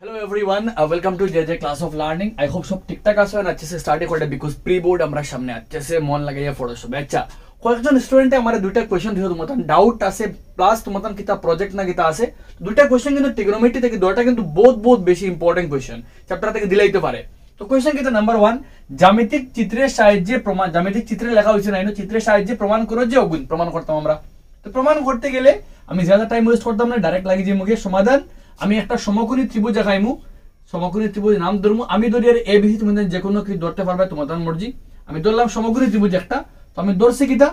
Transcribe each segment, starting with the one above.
Hello everyone, welcome to JJ class of learning. I hope सब ঠিকঠাক আছে আর अच्छे से स्टार्ट করে बिकॉज प्री बोर्ड আমরা সামনে अच्छे से মন লাগাইয়া পড়াশো। আচ্ছা, কয়েকজন স্টুডেন্টে আমার দুইটা কোশ্চেন দিও, তোমাদের ডাউট আছে প্লাস তোমাদের কিতা প্রজেক্ট না কিতা আছে। দুইটা কোশ্চেন কিন্তু ট্রিগোনোমেট্রি থেকে, দুইটা কিন্তু বহুত বেশি ইম্পর্টেন্ট কোশ্চেন, চ্যাপ্টার থেকে দিলাইতে পারে। তো কোশ্চেন কিতা নাম্বার 1, জ্যামিতিক চিত্রের সাহায্যে প্রমাণ, জ্যামিতিক চিত্রে লেখা হয়েছে না, চিত্রের সাহায্যে প্রমাণ করো যে অগুণ। প্রমাণ করতাম আমরা, তো প্রমাণ করতে গেলে আমি ज्यादा টাইম ওয়েস্ট করতাম না, ডাইরেক্ট লাগি যে মুখে সমাধান। আমি একটা সমকোণী ত্রিভুজ দেখাইমু, সমকোণী ত্রিভুজ নাম ধরমু আমি, ধরি আর এ বিসি, তোমাদের যে কোনো কি ধরতে পারবে তোমাদের মর্জি। আমি ধরলাম সমকোণী ত্রিভুজ একটা, তো আমি ধরছি কিটা,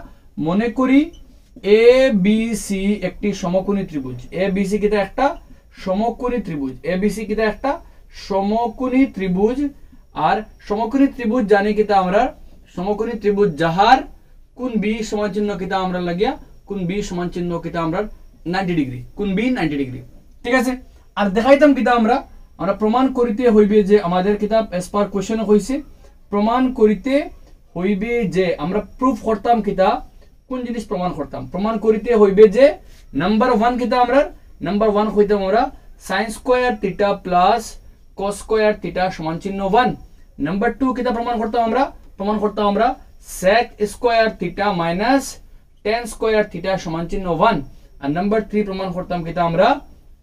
মনে করি এ বি সি একটি সমকোণী ত্রিভুজ। এ বি সি কিটা একটা সমকোণী ত্রিভুজ, এ বি সি কিটা একটা সমকোণী ত্রিভুজ। আর সমকোণী ত্রিভুজ জানি কিটা আমরা, সমকোণী ত্রিভুজ যাহার কোণ বি সমান চিহ্ন কিটা আমরা লাগিয়া, কোণ বি সমান চিহ্ন কিটা আমরা 90 ডিগ্রি, কোণ বি 90 ডিগ্রি। ঠিক আছে, আর দেখাইতাম কিটা আমরা প্রমাণ করিতে হইবে যে, আমাদের কিতাব এস পার কোশ্চেন হইছে প্রমাণ করিতে হইবে যে, আমরা প্রুফ করতাম কিতা, কোন জিনিস প্রমাণ করতাম, প্রমাণ করিতে হইবে যে নাম্বার 1 কিতা আমরা, নাম্বার 1 হইতাম আমরা sin square theta plus cos square theta সমান চিহ্ন 1। নাম্বার 2 কিতা প্রমাণ করতাম আমরা, প্রমাণ করতাম আমরা sec square theta minus tan square theta সমান চিহ্ন 1। আর নাম্বার 3 প্রমাণ করতাম কিতা আমরা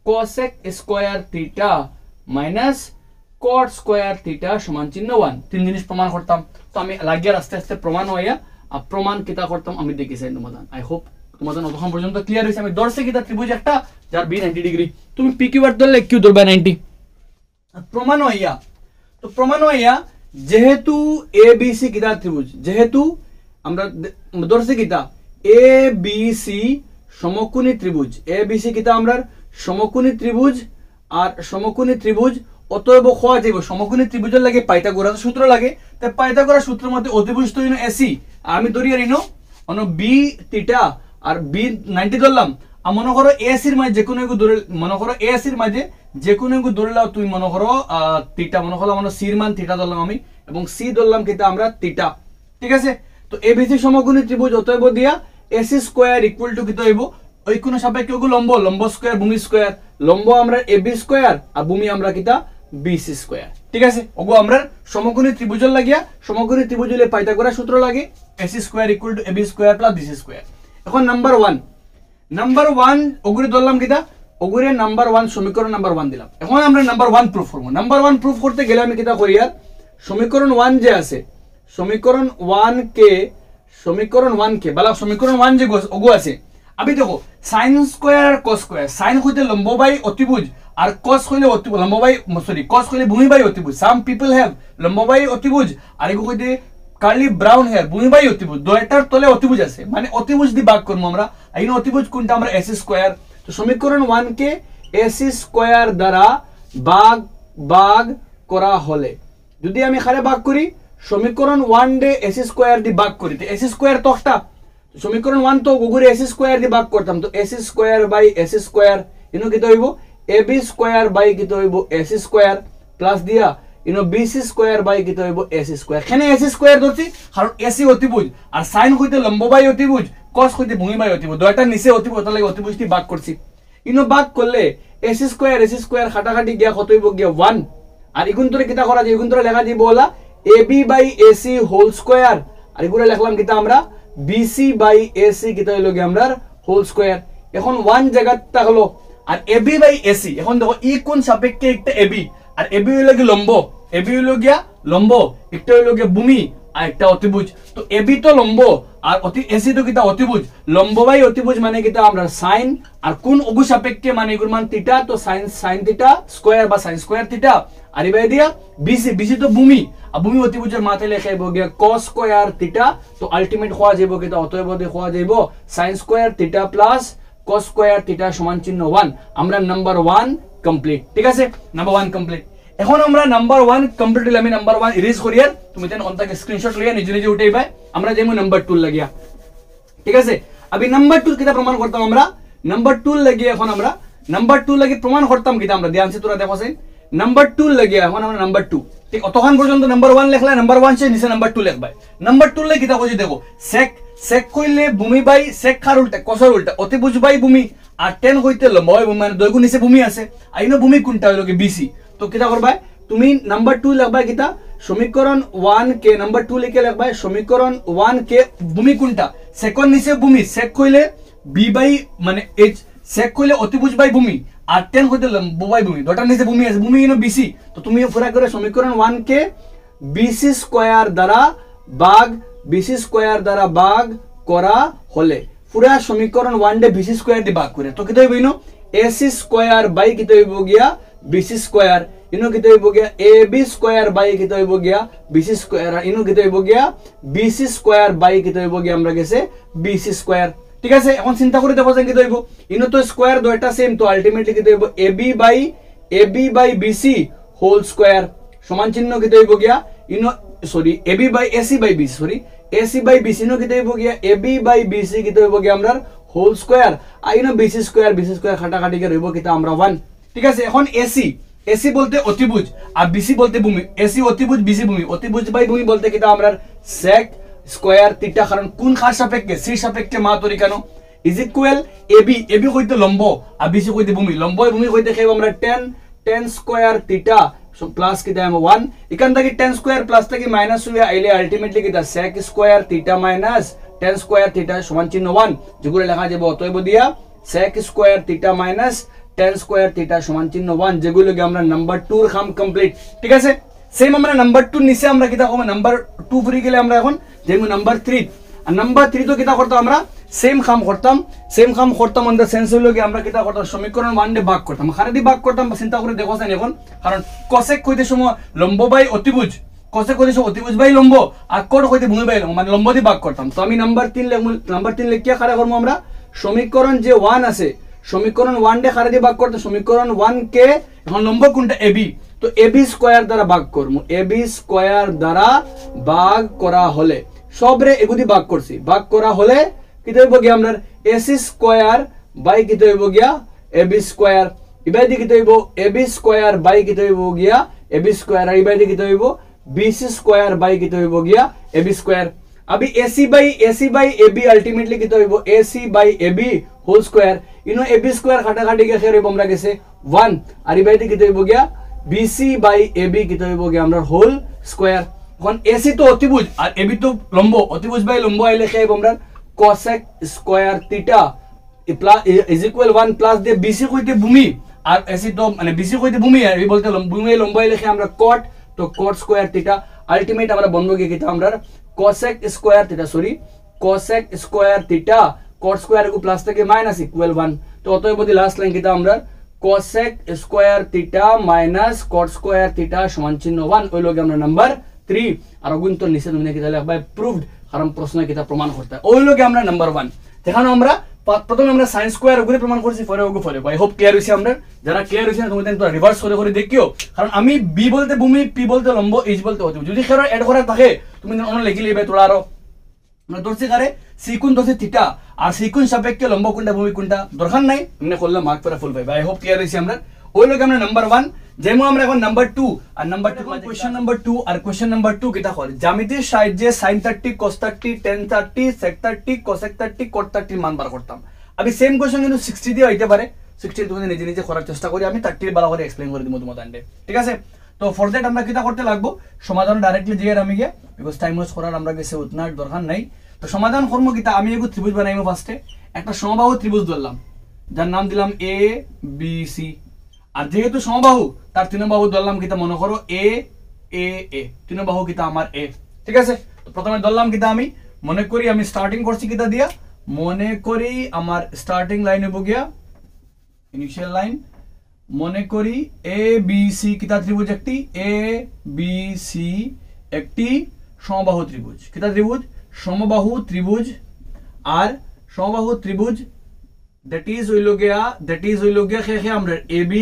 cosec square theta minus cot square theta সমান চিহ্ন 1। তিন জিনিস প্রমাণ করতাম। তো আমি লাগিয়ে আস্তে আস্তে প্রমাণ হইয়া আর প্রমাণ কিতা করতাম আমি দেখিছাই তোমাদের। আই হোপ তোমাদের তখন পর্যন্ত ক্লিয়ার হইছে। আমি ধরছি কিতা ত্রিভুজ একটা যার বি 90 ডিগ্রি, তুমি পি কিউ আর ধরলে কিউ ধরবে 90। প্রমাণ হইয়া, তো প্রমাণ হইয়া যেহেতু এ বি সি কিতা ত্রিভুজ, যেহেতু আমরা ধরছি কিতা এ বি সি সমকোণী ত্রিভুজ, এ বি সি কিতা আমরা সমকোণী ত্রিভুজ। আর সমকোণী ত্রিভুজ অতএব হওয়া যাবে, সমকোণী ত্রিভুজের লাগে পাইথাগোরাস সূত্র লাগে। তাই পাইথাগোরাস সূত্রের মধ্যে অতিভুজ তো এসি, আমি ধরি আর ইনো অন বি থিটা আর বি 90 ধরলাম। আর মনে করো এসির মাঝে যে কোনো ধরে, মনে করো এসির মাঝে যে কোনো ধরে লাও, তুমি মনে করো থিটা, মনে করো আমরা সির মান থিটা ধরলাম আমি, এবং সি ধরলাম কিটা আমরা থিটা। ঠিক আছে, তো এবিসি সমকোণী ত্রিভুজ অতএব দিয়া এসি স্কয়ার ইকুয়াল টু কিটা হইব ওই কোন সাপেক্ষে ওগু লম্ব, লম্ব স্কয়ার ভূমি স্কয়ার, লম্ব আমরা এবি স্কয়ার আর ভূমি আমরা কিটা বিসি স্কয়ার। ঠিক আছে, ওগু আমরা সমকোণী ত্রিভুজের লাগিয়া, সমকোণী ত্রিভুজ হলে পাইথাগোরাস সূত্র লাগে AC square equal to AB square plus BC square. এখন নাম্বার 1, নাম্বার 1 ওগুরে ধরলাম কিটা, ওগুরে নাম্বার 1 সমীকরণ নাম্বার 1 দিলাম। এখন আমরা নাম্বার 1 প্রুফ করব। নাম্বার 1 প্রুফ করতে গেলে আমি কিটা করি, আর সমীকরণ 1 যে আছে, সমীকরণ 1 কে, সমীকরণ 1 কে বালা, সমীকরণ 1 যে ওগু আছে, আমি দেখো সাইন স্কয়ার আর কস স্কয়ার, সাইন হইতে লম্ব বাই অতিভুজ আর কস হইলে অতিভুজ, লম্ব বাই সরি কস হইলে ভূমি বাই অতিভুজ। সাম পিপল হ্যাভ লম্ব বাই অতিভুজ আর এগু হইতে কার্লি ব্রাউন হেয়ার ভূমি বাই অতিভুজ, দুইটার তলে অতিভুজ আছে, মানে অতিভুজ দি ভাগ করব আমরা। এইনো অতিভুজ কোনটা আমরা এসি স্কয়ার। তো সমীকরণ 1 কে এসি স্কয়ার দ্বারা ভাগ করা হলে, যদি আমি খারে ভাগ করি সমীকরণ 1 ডে এসি স্কয়ার দি ভাগ করি, তো এসি স্কয়ার তো একটা, সমীকরণ 1 তো গুগুরে এসি স্কয়ার দি ভাগ করতাম, তো AC square by AC square ইনো কিতো হইব এবি স্কয়ার বাই কিতো হইব এসি স্কয়ার প্লাস দিয়া ইনো বিসি স্কয়ার বাই কিতো হইব এসি স্কয়ার। এখানে এসি স্কয়ার ধরছি কারণ এসি অতিভুজ আর সাইন হইতে লম্ব বাই অতিভুজ, কস হইতে ভূমি বাই অতিভুজ, দুইটা নিচে অতিভুজ, তার লাগে অতিভুজ দি ভাগ করছি। ইনো ভাগ করলে এসি স্কয়ার কাটাকাটি গিয়া কত হইব গিয়া 1। আর ইগুন তোরে কিতা করা যায়, ইগুন তোরে লেখা দিব বলা AB by AC whole square, আর ইগুরে লিখলাম কিতা আমরা বিসি বাই এসি কিতা হইলো গিয়া আমরা হোল স্কয়ার। এখন 1 জায়গাটা হলো, আর এবি বাই এসি, এখন দেখো ই কোন সাপেক্ষে একটা এবি, আর এবি হইলো কি লম্ব, এবি হইলো গিয়া লম্ব, একটা হইলো গিয়া ভূমি আর একটা অতিভুজ। তো এবি তো লম্ব আর এসি তো কিতা অতিভুজ, লম্ব বাই অতিভুজ মানে কিতা আমরা সাইন, আর কোন অগু সাপেক্ষে মানে এগুর মান থিটা, তো সাইন থিটা স্কয়ার বা সাইন স্কয়ার থিটা। আর এবারে দিয়া বিসি, বিসি তো ভূমি আর ভূমি অতিভুজের মাথায় লেখাইব গিয়া cos স্কয়ার থিটা। তো আলটিমেট হওয়া যাইব কিতা, অতএব হওয়া যাইব sin square theta plus cos square theta সমান চিহ্ন 1। আমরা নাম্বার 1 কমপ্লিট। ঠিক আছে, নাম্বার 1 কমপ্লিট। এখন আমরা নাম্বার 1 কমপ্লিট হইলে আমি নাম্বার 1 ইরেজ করি, আর তুমি দেন অনটাকে স্ক্রিনশট লইয়া নিজে নিজে উঠাইবা। আমরা যাইমু নাম্বার 2 লাগিয়া। ঠিক আছে, আমি নাম্বার 2 কিটা প্রমাণ করতাম আমরা, নাম্বার 2 লাগিয়ে এখন আমরা নাম্বার 2 লাগি প্রমাণ করতাম কিটা আমরা, ধ্যান সে তোরা দেখো সেই নাম্বার 2 লাগিয়ে এখন আমরা নাম্বার 2। ঠিক অতক্ষণ পর্যন্ত নাম্বার 1 লিখলা, নাম্বার 1 সে নিচে নাম্বার 2 লিখবা। নাম্বার 2 লাগি কিটা কইছি দেখো, sec কইলে ভূমি বাই sec খার উল্টা কসর উল্টা অতিভুজ বাই ভূমি, আর tan হইতে লম্ব বাই ভূমি, মানে দুই গুণ নিচে ভূমি আছে, আইনো ভূমি কোনটা হইলো কি বিসি। তো কিতা করবা তুমি নাম্বার 2 লিখবা কিতা সমীকরণ 1 কে নাম্বার 2 লিখে লিখবা সমীকরণ 1 কে ভূমি কোনটা সেকন্ড নিচে ভূমি সেক কইলে বি বাই মানে এইচ সেক কইলে অতিভুজ বাই ভূমি আর টেন কইতে লম্ব বাই ভূমি দুটার নিচে ভূমি আছে ভূমি ইনো বিসি তো তুমি পুরা করে সমীকরণ 1 কে বিসি স্কয়ার দ্বারা ভাগ করা হলে পুরা সমীকরণ 1 ডে বিসি স্কয়ার দিয়ে ভাগ করে তো কিতা হইব ইনো এসি স্কয়ার বাই কিতা হইব গিয়া বিসি স্কয়ার इनो कितना हो गया ab स्क्वायर बाई कितना हो गया bc स्क्वायर इनो कितना हो गया bc स्क्वायर बाई कितना हो गया আমরা গেছে bc স্কয়ার ঠিক আছে এখন চিন্তা করে দেখো যে কিতা হইব ইনো তো স্কয়ার দুইটা সেম তো আলটিমেটলি কিতা হইব ab by bc whole square সমান চিহ্ন কিতা হইব গিয়া ইনো sorry ab by ac by bc sorry ac by bc ইনো কিতা হইব গিয়া ab বাই bc কিতা হইব গিয়া আমরা হোল স্কয়ার আর ইনো bc স্কয়ার কাটাকাটি করে হইব কিতা আমরা 1 ঠিক আছে এখন ac एसी बोलते अतिभुज और बीसी बोलते भूमि एसी अतिभुज बीसी भूमि अतिभुज बाई भूमि बोलते किता আমরা sec স্কয়ার থিটা কারণ কোন খার সাপেক্ষে সি সাপেক্ষে মা তরি কেন ইজ ইকুয়াল এবি কইতে লম্ব আর বিসি কইতে ভূমি লম্ব আর ভূমি কইতে খাইব আমরা tan square theta so plus কিতা हम 1 এখান থেকে tan স্কয়ার প্লাস থেকে মাইনাস হয়ে আইলে আলটিমেটলি কিতা sec square theta minus tan square theta সমান চিহ্ন 1 যেগুলো লেখা যাবে অতএব দিয়া sec square theta minus tan square theta সমান চিহ্ন 1 যেগুলো কি আমরা নাম্বার 2 এর কাম কমপ্লিট ঠিক আছে সেম আমরা নাম্বার 2 নিচে আমরা কিটা হবে নাম্বার 2 ফ্রি গেলে আমরা এখন যেমন নাম্বার 3 আর নাম্বার 3 তো কিটা করতাম আমরা সেম কাম করতাম অন দা সেন্স হলো কি আমরা কিটা করতাম সমীকরণ 1 ডে ভাগ করতাম খারাদি ভাগ করতাম চিন্তা করে দেখো জানেন এখন কারণ কোসেক কইতে সময় লম্ব বাই অতিভুজ কোসেক কইতে সময় অতিভুজ বাই লম্ব আর কোড কইতে ভূমি বাই লম্ব মানে লম্ব দিয়ে ভাগ করতাম তো আমি নাম্বার 3 লিখব নাম্বার 3 লিখিয়া খাড়া করব আমরা সমীকরণ যে 1 আছে সমীকরণ 1 ডে খারে দিয়ে ভাগ করতে সমীকরণ 1 কে এখন লম্ব কোনটা ab তো ab স্কয়ার দ্বারা ভাগ করব ab স্কয়ার দ্বারা ভাগ করা হলে সবরে এগুদি ভাগ করছি ভাগ করা হলে কিতে হইব কি আমরা ac স্কয়ার বাই কিতে হইব গিয়া ab স্কয়ার ইবাইদি কিতে হইব ab স্কয়ার বাই কিতে হইব গিয়া ab স্কয়ার আর ইবাইদি কিতে হইব bc স্কয়ার বাই কিতে হইব গিয়া ab স্কয়ার अभी ac बाई ab अल्टीमेटली कितना होइबो ac by ab whole square इनो ab स्क्वायर काटाकाटी के खेर हमरा गेसे 1 আর ইবাইতে কিটা হইবো গিয়া bc বাই ab কিটা হইবো গিয়া আমরা হোল স্কয়ার এখন ac তো অতিভুজ আর ab তো লম্ব অতিভুজ বাই লম্ব আইলে খাইবো আমরা cosec square theta is equal 1 plus দে bc কইতে ভূমি আর ac তো মানে bc কইতে ভূমি আর এই বলতে ভূমি লম্ব আইলে খাই আমরা cot তো cot স্কয়ার থিটা আলটিমেট আমরা বন্ধ গিয়ে কিটা আমরা cosec square theta sorry cosec square theta cot square को প্লাস থেকে মাইনাস ইকুয়াল 1 তো অতএব দি লাস্ট লাইন কিটা আমরা cosec square theta minus cot square theta সমান চিহ্ন 1 ওই লগে আমরা নাম্বার 3 আর গুণ তো নিচে তুমি কিটা লিখবা প্রুভড কারণ প্রশ্ন কিটা প্রমাণ করতে ওই লগে আমরা নাম্বার 1 দেখানো আমরা প্রথমে আমরা sin স্কয়ার উপরে প্রমাণ করছি পরে ওগো পরে আই হোপ ক্লিয়ার হইছে আমরা যারা ক্লিয়ার হইছে তুমি তো রিভার্স করে দেখিও কারণ আমি b বলতে ভূমি p বলতে লম্ব h বলতে অতিভুজ যদি খেরা এড করা থাকে তুমি অন্য লিখি লইবে তোরা আরো আমরা ধরছি কারে সিকুন ধরছি থিটা আর সিকুন সাপেক্ষে লম্ব কোনটা ভূমি কোনটা দরকার নাই এমনি করলে মার্ক করে ফুল পাইবা আই হোপ ক্লিয়ার হইছে আমরা ওই লগে আমরা নাম্বার 1 যেমন আমরা এখন নাম্বার 2 আর নাম্বার 2 কোশ্চেন নাম্বার 2 আর কোশ্চেন নাম্বার 2 কিটা হয় জ্যামিতির সাহায্যে sin 30 cos 30 tan 30 sec 30 cosec 30 cot 30 মান বার করতাম अभी सेम क्वेश्चन কিন্তু 60 দিয়ে হইতে পারে 60 তুমি নিজে নিজে করার চেষ্টা করি আমি 30 ভালো করে এক্সপ্লেইন করে দিমু তোমাদের আন্ডে ঠিক আছে তো ফর দ্যাট আমরা কিটা করতে লাগবো সমাধান ডাইরেক্টলি জিয়ে আমি গিয়ে বিকজ টাইম ওয়েস্ট করার আমরা গেছে উতনা দরকার নাই তো সমাধান করব কিটা আমি এগো ত্রিভুজ বানাইমু ফার্স্টে একটা সমবাহু ত্রিভুজ ধরলাম যার নাম দিলাম a b c আর যেহেতু সমবাহু তার তিন বাহু ধরলাম কিটা মনে করো a a a তিন বাহু কিটা আমার a ঠিক আছে তো প্রথমে ধরলাম কিটা আমি মনে করি আমি স্টার্টিং করছি কিটা দিয়া মনে করি আমার স্টার্টিং লাইন হবো গিয়া ইনিশিয়াল লাইন মনে করি a b c কিটা ত্রিভুজ একটি a b c একটি সমবাহু ত্রিভুজ কিটা ত্রিভুজ সমবাহু ত্রিভুজ আর সমবাহু ত্রিভুজ দ্যাট ইজ হইল গিয়া কে আমরা ab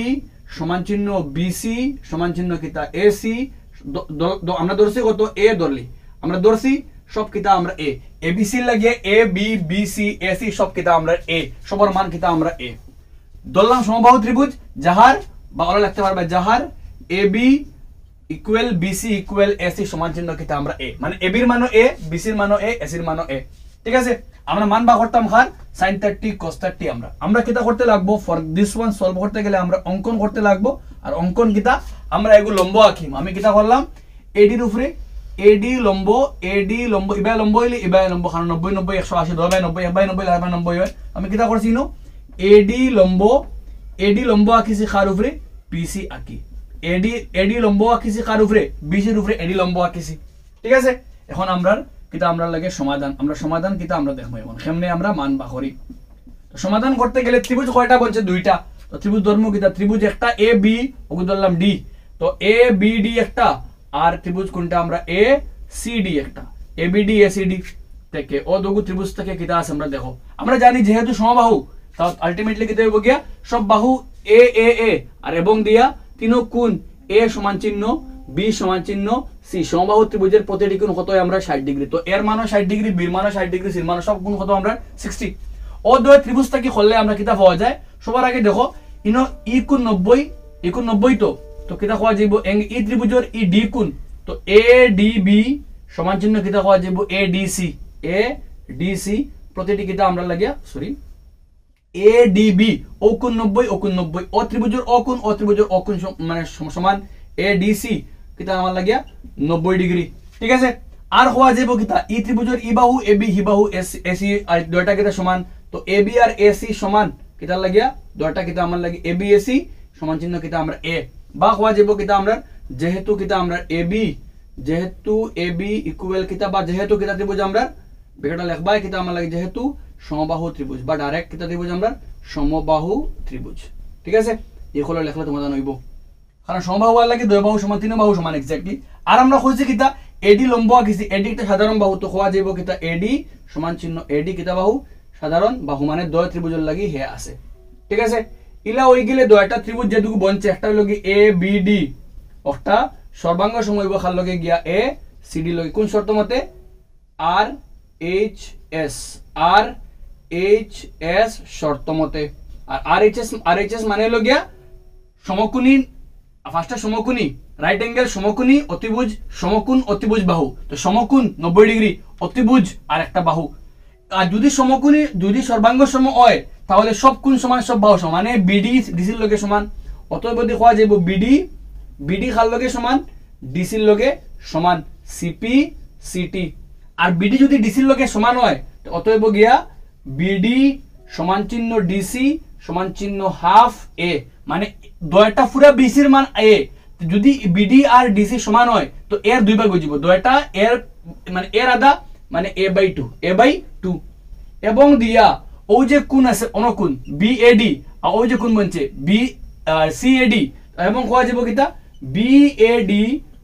সমান চিহ্ন bc সমান চিহ্ন কিটা ac আমরা ধরছি কত a ধরলি আমরা ধরছি সব কিটা আমরা a abc লাগিয়ে a b b c ac সব কিটা আমরা a সবার মান কিটা আমরা a ধরলাম সমবাহু ত্রিভুজ যাহার বা ওরা লিখতে পারবে যাহার ab equal bc equal ac সমান চিহ্ন কিটা আমরা a মানে ab এর মানও a bc এর মানও a ac এর মানও a ঠিক আছে আমরা মান বা করতাম খার sin 30 cos 30 আমরা কিটা করতে লাগবো ফর দিস ওয়ান সলভ করতে গেলে আমরা অঙ্কন করতে লাগবো আর অঙ্কন কিটা আমরা এগুলো লম্ব আঁকিম আমি কিতা করলাম এডির উপরে এডি লম্ব ইবা লম্ব হইলে ইবা লম্ব কারণ 90 90 180 2 বাই 90 1 বাই 90 1 বাই 90 হয় আমি কিতা করছি নো এডি লম্ব আঁকিছি কার উপরে পিসি আঁকি এডি লম্ব আঁকিছি কার উপরে বিসির উপরে এডি লম্ব আঁকিছি ঠিক আছে এখন আমরা লাগে সমাধান আমরা সমাধান কিতা আমরা দেখবো এখন কেমনে আমরা মান বা করি তো সমাধান করতে গেলে ত্রিভুজ কয়টা বলছে দুইটা তো ত্রিভুজ ধর্ম কিতা ত্রিভুজ একটা এ বি ওকে ধরলাম ডি তো এ বি ডি একটা আর ত্রিভুজ কোনটা আমরা এ সি ডি একটা A B D A C D থেকে ও দুগু ত্রিভুজ থেকে কিতা আছে আমরা দেখো আমরা জানি যেহেতু সমবাহু তাও আলটিমেটলি কিতা হইব গিয়া সব বাহু এ এ এ আর এবং দিয়া তিনো কোণ এ সমান চিহ্ন বি সমান চিহ্ন সি সমবাহু ত্রিভুজের প্রতিটি কোণ কত হয় আমরা 60 ডিগ্রি তো এর মানও 60 ডিগ্রি বির মানও 60 ডিগ্রি সির মানও সব কোণ কত আমরা 60 ও দুই ত্রিভুজ থেকে করলে আমরা কিতা পাওয়া যায় সবার আগে দেখো ইনো ই কোণ 90 তো কিতা পাওয়া যাইব ই ত্রিভুজের ই ডি কোণ তো এ ডি বি সমান চিহ্ন কিতা পাওয়া যাইব এ ডি সি প্রতিটি কিতা আমরা লাগিয়া সরি এ ডি বি ও কোণ 90 ও ত্রিভুজের ও কোণ মানে সমান এ ডি সি কিতা আমার লাগিয়া 90 ডিগ্রি ঠিক আছে আর হওয়া যাইব কিতা ই ত্রিভুজের ই বাহু এ বি হি বাহু এ সি আর দুইটা কিতা সমান তো A B R A C সমান কিতা লাগিয়া দুইটা কিতা আমার লাগি এ বি এ সি সমান চিহ্ন কিতা আমরা এ বা হওয়া যাইব কিতা আমরা যেহেতু কিতা আমরা এ বি ইকুয়াল কিতা বা যেহেতু কিতা ত্রিভুজ আমরা বেটা লিখবা কিতা আমার লাগি যেহেতু সমবাহু ত্রিভুজ বা ডাইরেক্ট কিতা ত্রিভুজ আমরা সমবাহু ত্রিভুজ ঠিক আছে এগুলো লেখলে তোমার হইব কারণ সমবাহু আর লাগে দুই বাহু সমান তিন বাহু সমান এক্স্যাক্টলি আর আমরা কইছি কিতা এডি লম্ব আঁকিছি এডি একটা সাধারণ বাহু তো হওয়া যাইব কিতা এডি সমান চিহ্ন এডি কিতা বাহু সাধারণ বাহু মানে দুই ত্রিভুজের লাগি হে আছে ঠিক আছে ইলা হই গেলে দুইটা ত্রিভুজ যেটুকু বনছে একটা হলো কি এ বি ডি একটা সর্বাঙ্গ সম হইব খাল লগে গিয়া এ সি ডি লগে কোন শর্ত মতে আর এইচ এস শর্ত মতে আর আর এইচ এস মানে হলো গিয়া সমকোণী ফার্স্টে সমকোণী রাইট অ্যাঙ্গেল সমকোণী অতিভুজ সমকোণ অতিভুজ বাহু তো সমকোণ 90 ডিগ্রি অতিভুজ আর একটা বাহু আর যদি সমকোণী যদি সর্বাঙ্গ সম হয় তাহলে সব কোণ সমান সব বাহু সমান মানে বিডি ডিসির লগে সমান অতএব যদি কোয়া যাইব বিডি খাল লগে সমান ডিসির লগে সমান সিপি সিটি আর বিডি যদি ডিসির লগে সমান হয় অতএব গিয়া বিডি সমান চিহ্ন ডিসি সমান চিহ্ন হাফ এ মানে দুইটা পুরা বিসির মান এ যদি বিডি আর ডিসি সমান হয় তো এর দুই ভাগ হয়ে যাব দুইটা এর মানে এর আধা মানে এ বাই টু এবং দিয়া ও যে কোণ আছে অনুকোণ বিএডি আর ওই যে কোণ বনছে বি সিএডি এবং কোয়া যাব কিতা বিএডি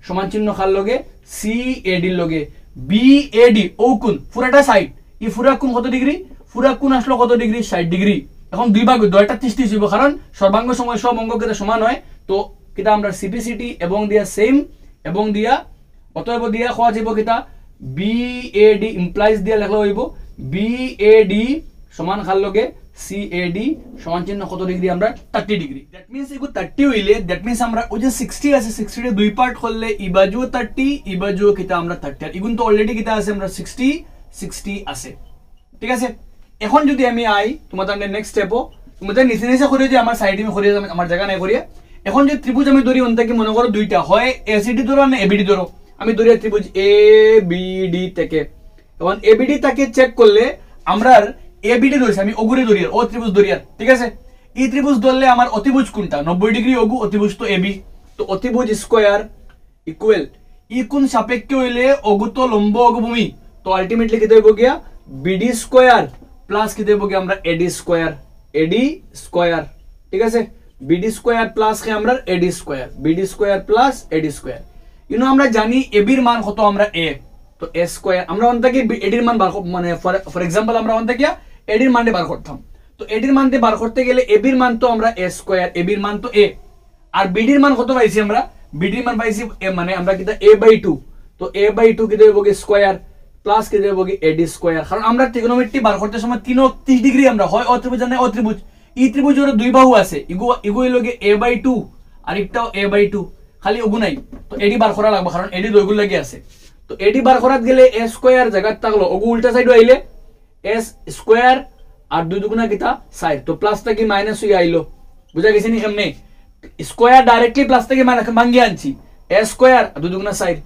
সমান চিহ্ন খাল লগে সিএডি লগে বিএডি ও কোণ পুরাটা সাইড ই পুরা কোণ কত ডিগ্রি পুরা কোণ আসলো কত ডিগ্রি 60 ডিগ্রি এখন দুই ভাগ দুইটা 30 হইব কারণ সর্বাঙ্গ সময় সব অঙ্গ কিতা সমান হয় তো কিতা আমরা সিপিসিটি এবং দিয়া সেম এবং দিয়া অতএব দিয়া কোয়া যাব কিতা বিএডি ইমপ্লাইজ দিয়া লেখা হইব বিএডি সমান খাল লগে সিএডি সমান চিহ্ন কত ডিগ্রি আমরা 30 ডিগ্রি দ্যাট মিন্স ইগু 30 হইলে দ্যাট মিন্স আমরা ওই যে 60 আছে 60 এর দুই পার্ট করলে ইবাজু 30 ইবাজু কিতা আমরা 30 আর ইগুন তো অলরেডি কিতা আছে আমরা 60 আছে ঠিক আছে এখন যদি আমি আই তোমাদের নেক্সট স্টেপও তোমাদের নিচে নিচে করে যে আমার সাইডে আমি করে আমার জায়গা নাই করিয়া এখন যে ত্রিভুজ আমি ধরি অন্তকে মনে করো দুইটা হয় এসিডি ধরো না এবিডি ধরো আমি ধরি ত্রিভুজ এ বি ডি থেকে এখন এবিডি থেকে চেক করলে আমরা এবিডি ধরছি আমি ওগুরে ধরি ও ত্রিভুজ ধরি ঠিক আছে এই ত্রিভুজ ধরলে আমার অতিভুজ কোনটা 90 ডিগ্রি ওগু অতিভুজ তো এবি তো অতিভুজ স্কয়ার ইকুয়াল ই কোণ সাপেক্ষে হইলে ওগু তো লম্ব ওগু ভূমি তো আলটিমেটলি কি দেব গিয়া বিডি স্কয়ার প্লাস কি দেব গিয়া আমরা এডি স্কয়ার ঠিক আছে বিডি স্কয়ার প্লাস কে আমরা এডি স্কয়ার বিডি স্কয়ার প্লাস এডি স্কয়ার ইউনো আমরা জানি এবির মান কত আমরা এ তো এ স্কয়ার আমরা অন্তকে এডির মান বার মানে ফর एग्जांपल আমরা অন্তকে এডির মানটা বার করতাম তো এডির মানতে বার করতে গেলে এবির মান তো আমরা এ স্কয়ার এবির মান তো এ আর বিডির মান কত পাইছি আমরা বিডির মান পাইছি মানে আমরা কিটা a/2 তো a/2 কি দেব কি স্কয়ার প্লাস কি দেব কি এডি স্কয়ার কারণ আমরা ট্রিগোনোমেট্রি বার করতে সময় 30 ডিগ্রি আমরা হয় অত্রিভুজ না অত্রিভুজ ই ত্রিভুজের দুই বাহু আছে ইগু হইলগে a/2 আর একটাও a/2 খালি ওগু নাই তো এডি বার করা লাগবে কারণ এডি দুইগুলো লাগি আছে তো এডি বার করাত গেলে a স্কয়ার জায়গা থাকলো ওগু উল্টা সাইড আইলে s স্কয়ার আর দুই দুগুণা কিটা সাইড তো প্লাসটা কি মাইনাস হই আইলো বুঝা গেছে নি এমনি স্কোয়ার ডাইরেক্টলি প্লাস থেকে ভাঙ্গি আনছি এ স্কোয়ার 2 দুগুণা 4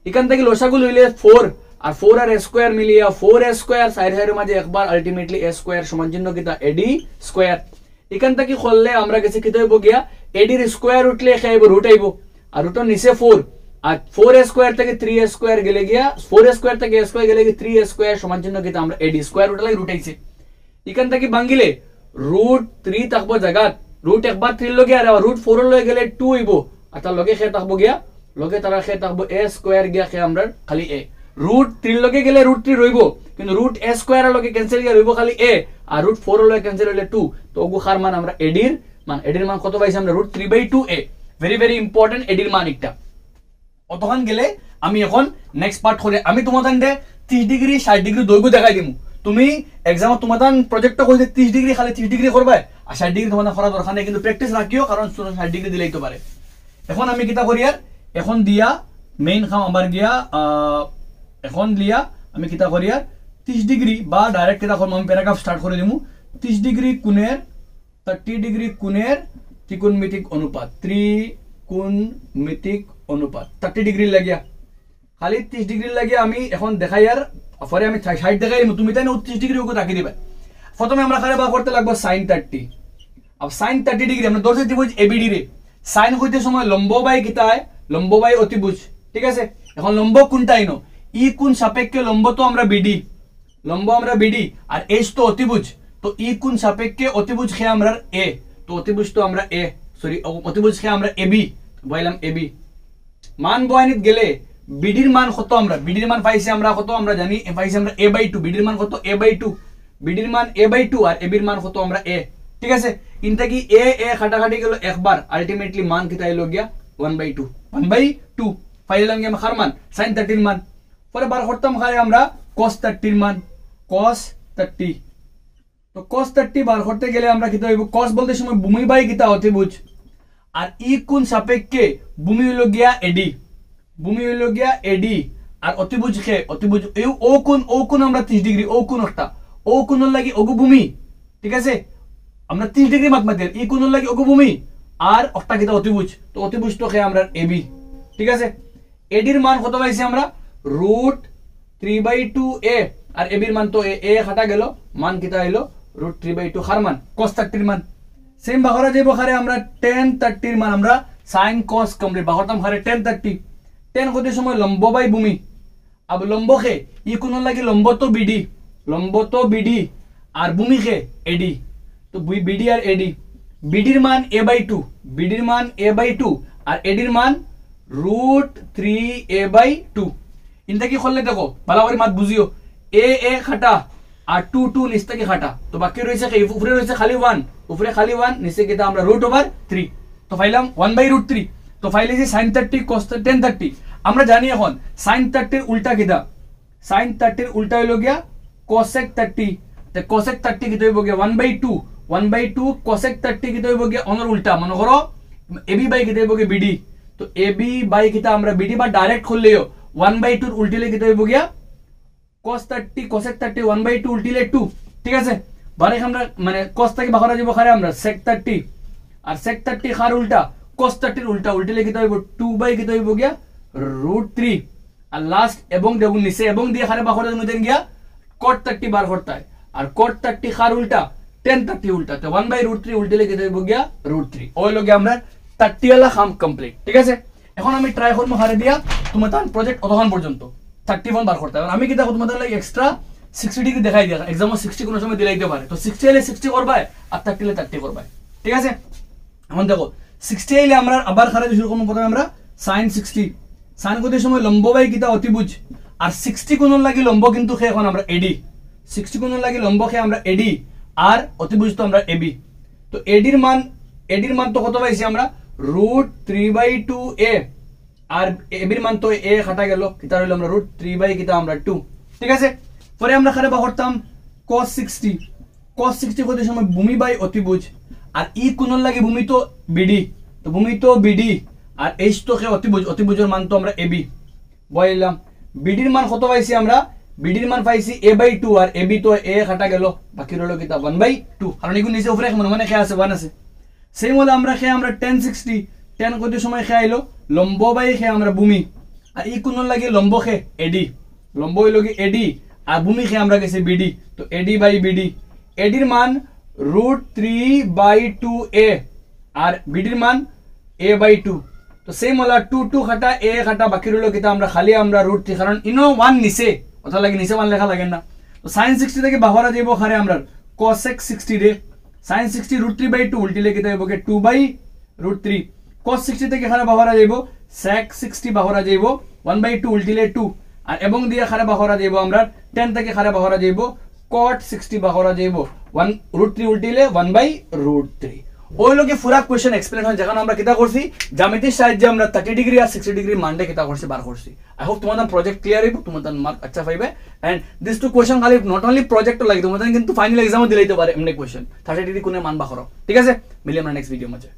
এখান থেকে লসাগু লইলে 4 আর 4 আর স্কোয়ার মিলিয়া 4 স্কোয়ার 4 এর মাঝে একবার আলটিমেটলি এ স্কোয়ার সমান চিহ্ন কিতা এডি স্কোয়ার এখান থেকে করলে আমরা গেছে কিতা হইব গিয়া এডির স্কোয়ার উঠলে খাইব রুট আইব আর রুটের নিচে 4 আর 4 স্কোয়ার থেকে 3 স্কোয়ার গেলে গিয়া 4 স্কোয়ার থেকে স্কোয়ার গেলে 3 স্কোয়ার সমান চিহ্ন কিতা আমরা এডি স্কোয়ার উঠলে রুট আইছে এখান থেকে ভাঙ্গিলে রুট 3 থাকবো জায়গাত রুট একবার 3 লগে আর রুট 4 লগে গেলে 2 হইব আর তার লগে খে থাকবো গিয়া লগে তারা খে থাকবো এ স্কোয়ার গিয়া খে আমরা খালি এ রুট 3 লগে গেলে রুট 3 রইব কিন্তু রুট এ স্কোয়ার লগে ক্যান্সেল গিয়া রইব খালি এ আর রুট 4 লগে ক্যান্সেল হইলে 2 তো ওগু খার মান আমরা এডির মান কত পাইছি আমরা রুট 3/2 এ ভেরি ভেরি ইম্পর্টেন্ট এডির মান একটা অতখান গেলে আমি এখন নেক্সট পার্ট করে আমি তোমাদের 30 ডিগ্রি 60 ডিগ্রি দৈর্ঘ্য দেখাই দিমু তুমি এক্সামত তোমাদের প্রজেক্টটা কইছে 30 ডিগ্রি খালি 30 ডিগ্রি করবে আর 60 ডিগ্রি তোমাদের করা দরকার নেই কিন্তু প্র্যাকটিস রাখিও কারণ 60 ডিগ্রি দিলেই তো পারে এখন আমি কিতা করি আর এখন দিয়া মেইন কাম আমার গিয়া এখন লিয়া আমি কিতা করি আর 30 ডিগ্রি বা ডাইরেক্ট কিতা করব আমি প্যারাগ্রাফ স্টার্ট করে দিমু 30 ডিগ্রি কোণের 30 ডিগ্রি কোণের ত্রিকোণমিতিক অনুপাত 30 ডিগ্রি লাগিয়া খালি 30 ডিগ্রি লাগিয়া আমি এখন দেখাই আর পরে আমি 60 দেখাই তুমি তাই 30 ডিগ্রি ওকে রাখি দিবে প্রথমে আমরা খালি বা করতে লাগবো sin 30 अब sin 30 ডিগ্রি আমরা ধরছি ত্রিভুজ এবিডি রে sin হইতে সময় লম্ব বাই কিতা হয় লম্ব বাই অতিভুজ ঠিক আছে এখন লম্ব কোনটা আইনো ই কোণ সাপেক্ষে লম্ব তো আমরা বিডি লম্ব আমরা বিডি আর এইচ তো অতিভুজ তো ই কোণ সাপেক্ষে অতিভুজ খে আমরা এ তো অতিভুজ তো আমরা এ সরি অতিভুজ খে আমরা এবি বইলাম এবি মান বয়ানিত গেলে বিডির মান কত আমরা বিডির মান পাইছি আমরা কত আমরা জানি পাইছি আমরা a/2 বিডির মান কত a/2 বিডির মান a/2 আর এবির মান কত আমরা a ঠিক আছে ইনটা কি a খাটাখাটি গেল একবার আলটিমেটলি মান কিতা হইলো গিয়া 1/2 ফাইলাম গিয়া খার মান sin 30 এর মান পরে বার করতাম খালি আমরা cos 30 এর মান cos 30 তো cos 30 বার করতে গেলে আমরা কিতা হইব cos বলতে সময় ভূমি বাই কিতা অতিভুজ আর ই কোণ সাপেক্ষে ভূমি হইলো গিয়া এডি ভূমি হইলো গিয়া এডি আর অতিভুজ খে অতিভুজ এই ও কোণ আমরা 30 ডিগ্রি ও কোণ একটা ও কোণের লাগি ওগু ভূমি ঠিক আছে আমরা 30 ডিগ্রি মাপমাতে ই কোণের লাগি ওগু ভূমি আর একটা কিতা অতিভুজ তো অতিভুজ তো খে আমরা এবি ঠিক আছে এডির মান কত পাইছি আমরা রুট 3/2 এ আর এবির মান তো এ খাটা গেল মান কিতা হইলো রুট 3/2 খার মান cos 30 এর মান সেম বাহরা যাইব খারে আমরা tan 30 এর মান আমরা sin cos কমপ্লিট বাহরতাম খারে tan 30 tan কত সময় লম্ব বাই ভূমি अब লম্ব খে ই কোণ লাগি লম্ব তো বিডি আর ভূমি খে এডি তো বিডি আর এডি বিডির মান a/2 বিডির মান a/2 আর এডির মান রুট 3a/2 ইনটা কি করলে দেখো ভালো করে মাত বুঝিও a খাটা আর 2 নিচ থেকে খাটা তো বাকি রয়েছে কি উপরে রয়েছে খালি 1 উপরে খালি 1 নিচে কিটা আমরা √3 তো পাইলাম 1/√3 তো ফাইলে যে sin 30 cos 10 30 আমরা জানি এখন sin 30 এর উল্টা কিটা sin 30 এর উল্টা হইলো গিয়া cosec 30 তো cosec 30 কিটা হইব গিয়া 1/2 cosec 30 কিটা হইব গিয়া অনর উল্টা মনে করো ab বাই কিটা হইব গিয়া bd তো ab বাই কিটা আমরা bd বা ডাইরেক্ট করলেও 1/2 এর উল্টিলে কিটা হইব গিয়া cos 30 cosec 30 1/2 উল্টিলে 2 ঠিক আছে বারে আমরা মানে cos থেকে বাহরা যাব খারে আমরা sec 30 আর sec 30 খার উল্টা cos 30 এর উল্টা উল্টিলে কিটা হইব 2 বাই কিটা হইব গিয়া √3 আর লাস্ট এবং দেবুন নিচে এবং দিয়ে খারে বাহরা দেন গিয়া cot 30 বার করতে হয় আর cot 30 খার উল্টা tan 30 উল্টা তো 1/√3 উল্টিলে কিটা হইব গিয়া √3 ওই লগে আমরা 30 वाला কাম কমপ্লিট ঠিক আছে এখন আমি ট্রাই করব হারে দিয়া তোমাদের প্রজেক্ট অতক্ষণ পর্যন্ত 31 বার করতে হবে আমি কি দেখো তোমাদের লাগি এক্সট্রা 60 ডিগ্রি দেখাই দিয়া एग्जाम 60 কোন সময় দিলাইতে পারে তো 60 এলে 60 করবা আর 30 এলে 30 করবা ঠিক আছে এখন দেখো 60 এলে আমরা আবার খারে শুরু করব প্রথমে আমরা sin 60 sin কত সময় লম্ব বাই কিটা অতিভুজ আর 60 কোণ লাগি লম্ব কিন্তু খে এখন আমরা এডি 60 কোণ লাগি লম্ব খে আমরা এডি আর অতিভুজ তো আমরা এবি তো এডির মান তো কত পাইছি আমরা √3/2 a আর এবির মান তো a খাটা গেল কিটা হইলো আমরা √3 কিটা আমরা 2 ঠিক আছে পরে আমরা খারে বা করতাম cos 60 কত সময় ভূমি বাই অতিভুজ আর ই কোণ লাগি ভূমি তো বিডি আর এইচ তো খে অতিভুজের মান তো আমরা এবি বইলাম বিডির মান কত পাইছি আমরা বিডির মান পাইছি a/2 আর এবি তো a খাটা গেল বাকি রইলো কিটা 1/2 কারণ এগুলো নিচে উপরে মনে খে আছে 1 আছে সেম হলো আমরা খেয়ে আমরা 1060 10 কত সময় খেয়ে আইলো লম্ব বাই খেয়ে আমরা ভূমি আর ই কোন লাগে লম্ব খে এডি লম্ব হইল কি এডি আর ভূমি খেয়ে আমরা গেছি বিডি তো এডি বাই বিডি এডির মান √3/2a আর বিডির মান a/2 তো সেম হলো 2 খাটা a খাটা বাকি রইল কিটা আমরা খালি আমরা √3 কারণ ইনো 1 নিচে অথবা লাগে নিচে 1 লেখা লাগে না তো sin 60 থেকে বাহরা যাইব খারে আমরা cosec 60 রে sin 60 √3/2 উল্টিলে কিটা হইব কি 2/√3 cos 60 থেকে খারে বাহরা যাইব sec 60 বাহরা যাইব 1/2 উল্টিলে 2 আর এবং দিয়ে খারে বাহরা যাইব আমরা 10 থেকে খারে বাহরা যাইব cot 60 বাহরা যাইব 1√3 উল্টিলে 1/√3 ওই লোকে পুরা কোশ্চেন এক্সপ্লেন হয় যখন আমরা কিতা করছি জ্যামিতির সাহায্যে আমরা 30 ডিগ্রি আর 60 ডিগ্রি মানটা কিতা করছি বার করছি আই হোপ তোমাদের প্রজেক্ট ক্লিয়ার হইব তোমাদের মার্ক আচ্ছা পাইবে এন্ড দিস টু কোশ্চেন খালি নট অনলি প্রজেক্ট লাগে তোমাদের কিন্তু ফাইনাল এক্সামও দিলাইতে পারে এমনি কোশ্চেন 30 ডিগ্রি কোনে মান বা করো ঠিক আছে মিলি আমরা নেক্সট ভিডিও মাঝে